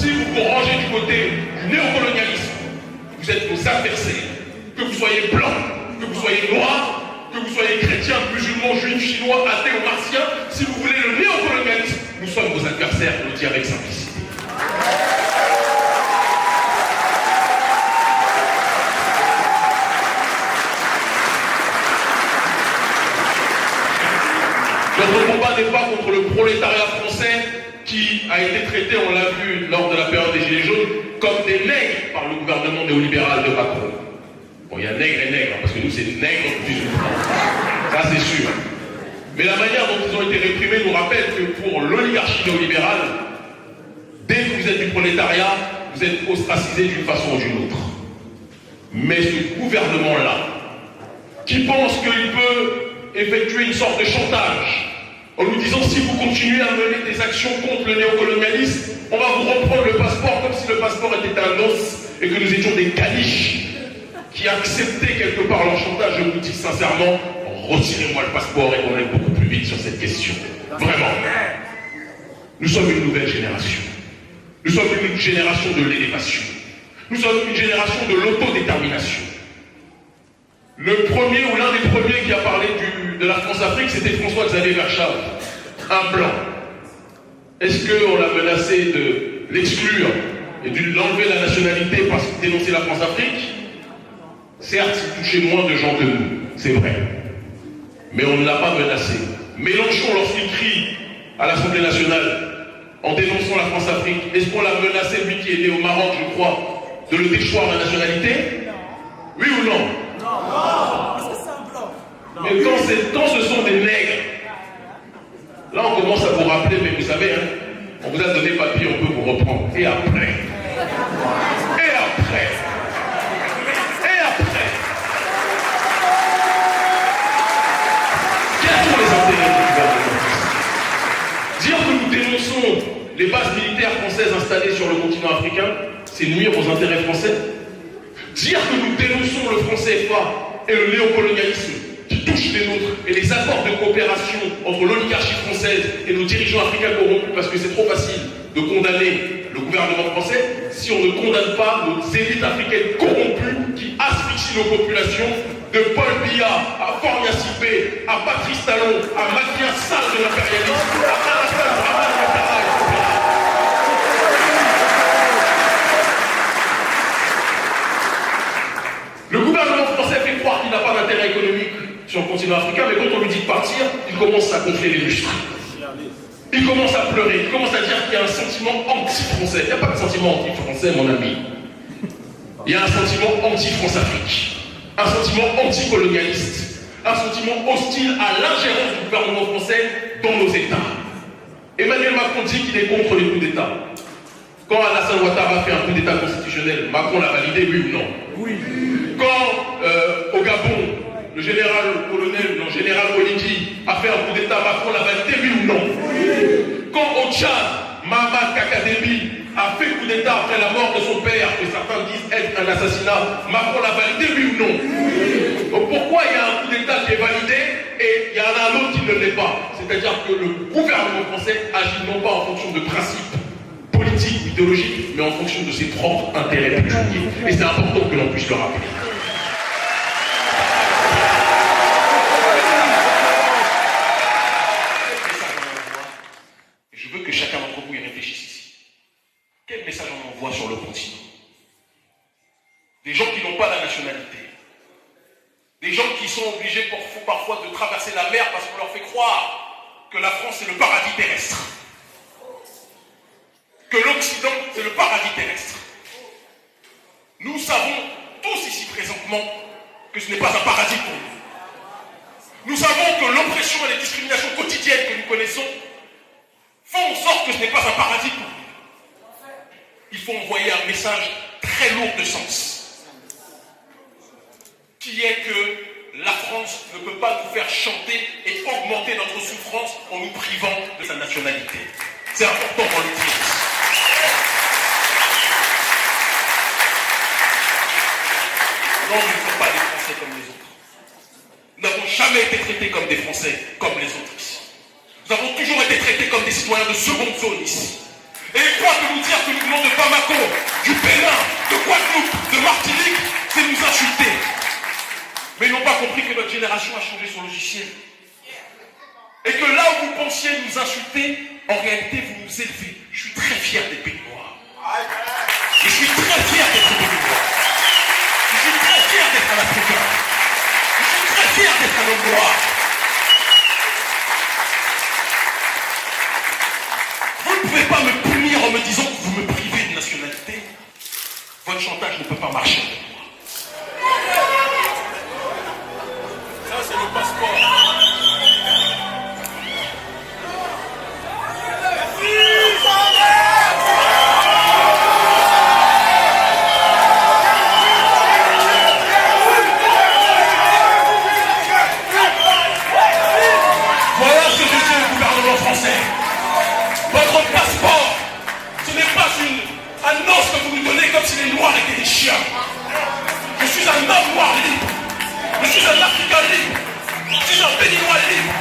si vous vous rangez du côté du néocolonialisme, vous êtes nos adversaires. Que vous soyez blanc, que vous soyez noir, que vous soyez chrétien, musulman, juif, chinois, athée ou martien, si vous voulez le néocolonialisme, nous sommes vos adversaires, je le dis avec simplicité. Notre combat n'est pas contre le prolétariat français qui a été traité, on l'a vu lors de la période des Gilets jaunes, comme des nègres par le gouvernement néolibéral de Macron. Bon, il y a nègres et nègres, parce que nous, c'est nègres plus ultra. Ça, c'est sûr. Mais la manière dont ils ont été réprimés nous rappelle que pour l'oligarchie néolibérale, dès que vous êtes du prolétariat, vous êtes ostracisé d'une façon ou d'une autre. Mais ce gouvernement-là, qui pense qu'il peut effectuer une sorte de chantage, en nous disant si vous continuez à mener des actions contre le néocolonialisme, on va vous reprendre le passeport comme si le passeport était un os et que nous étions des caniches qui acceptaient quelque part leur chantage. Je vous dis sincèrement, retirez-moi le passeport et qu'on aille beaucoup plus vite sur cette question. Vraiment. Nous sommes une nouvelle génération. Nous sommes une génération de l'élévation. Nous sommes une génération de l'autodétermination. Le premier ou l'un des premiers qui a parlé de la France-Afrique, c'était François-Xavier Verschav, un blanc. Est-ce qu'on l'a menacé de l'exclure et de l'enlever la nationalité parce qu'il dénonçait la France-Afrique? Certes, il touchait moins de gens que nous, c'est vrai. Mais on ne l'a pas menacé. Mélenchon, lorsqu'il crie à l'Assemblée nationale en dénonçant la France-Afrique, est-ce qu'on l'a menacé, lui qui est né au Maroc, je crois, de le déchoir la nationalité? Oui ou non? Mais quand ce sont des nègres, là on commence à vous rappeler, mais vous savez, hein, on vous a donné papier, on peut vous reprendre. Et après? Et après? Et après? Quels sont les intérêts du gouvernement? Dire que nous dénonçons les bases militaires françaises installées sur le continent africain, c'est nuire aux intérêts français. Dire que nous dénonçons le franc CFA et le néocolonialisme qui touche les nôtres et les accords de coopération entre l'oligarchie française et nos dirigeants africains corrompus, parce que c'est trop facile de condamner le gouvernement français si on ne condamne pas nos élites africaines corrompues qui asphyxient nos populations, de Paul Biya à Fornia Sipé, à Patrice Talon, à Makia Sall de l'impérialisme, à Alassane Dramane Ouattara, etc. Le gouvernement français fait croire qu'il n'a pas d'intérêt économique sur le continent africain, mais quand on lui dit de partir, il commence à gonfler les muscles. Il commence à pleurer, il commence à dire qu'il y a un sentiment anti-français. Il n'y a pas de sentiment anti-français, mon ami. Il y a un sentiment anti-France-Afrique, un sentiment anti-colonialiste, un sentiment hostile à l'ingérence du gouvernement français dans nos États. Emmanuel Macron dit qu'il est contre les coups d'État. Quand Alassane Ouattara fait un coup d'État constitutionnel, Macron l'a validé, oui ou non? Oui. Quand au Gabon, le général-colonel, non, général Oligui a fait un coup d'État, Macron l'a validé, oui ou non? Oui. Quand au Tchad, Mahamat Kakadébi a fait coup d'État après la mort de son père, que certains disent être un assassinat, Macron l'a validé, oui ou non? Oui. Donc pourquoi il y a un coup d'État qui est validé et il y en a un autre qui ne l'est pas? C'est-à-dire que le gouvernement français agit non pas en fonction de principes politiques ou idéologiques, mais en fonction de ses propres intérêts pécuniaires. Et c'est important que l'on puisse le rappeler. Je veux que chacun d'entre vous y réfléchisse ici. Quel message on envoie sur le continent? Des gens qui n'ont pas la nationalité. Des gens qui sont obligés parfois de traverser la mer parce qu'on leur fait croire que la France c'est le paradis terrestre. Que l'Occident, c'est le paradis terrestre. Nous savons tous ici présentement que ce n'est pas un paradis pour nous. Nous savons que l'oppression et les discriminations quotidiennes que nous connaissons font en sorte que ce n'est pas un paradis pour nous. Il faut envoyer un message très lourd de sens, qui est que la France ne peut pas nous faire chanter et augmenter notre souffrance en nous privant de sa nationalité. C'est important pour le dire. Non, nous ne sommes pas des Français comme les autres. Nous n'avons jamais été traités comme des Français comme les autres ici. Nous avons toujours été traités comme des citoyens de seconde zone ici. Et ils croient que nous dire que nous venons de Bamako, du Bénin, de Guadeloupe, de Martinique, c'est nous insulter. Mais ils n'ont pas compris que notre génération a changé son logiciel. Et que là où vous pensiez nous insulter, en réalité vous nous élevez. Je suis très fier des pays noirs. Je suis très fier d'être béninois. Je suis très fier d'être un Africain. Je suis très fier d'être un homme noir. Vous ne pouvez pas me punir en me disant que vous me privez de nationalité. Votre chantage ne peut pas marcher avec moi. Ça, c'est le passeport. Voilà ce que je dis au gouvernement français. Votre passeport, ce n'est pas un os que vous nous donnez comme si les Noirs étaient des chiens. Je suis un homme noir libre. Je suis un Africain libre. Je suis un Béninois libre.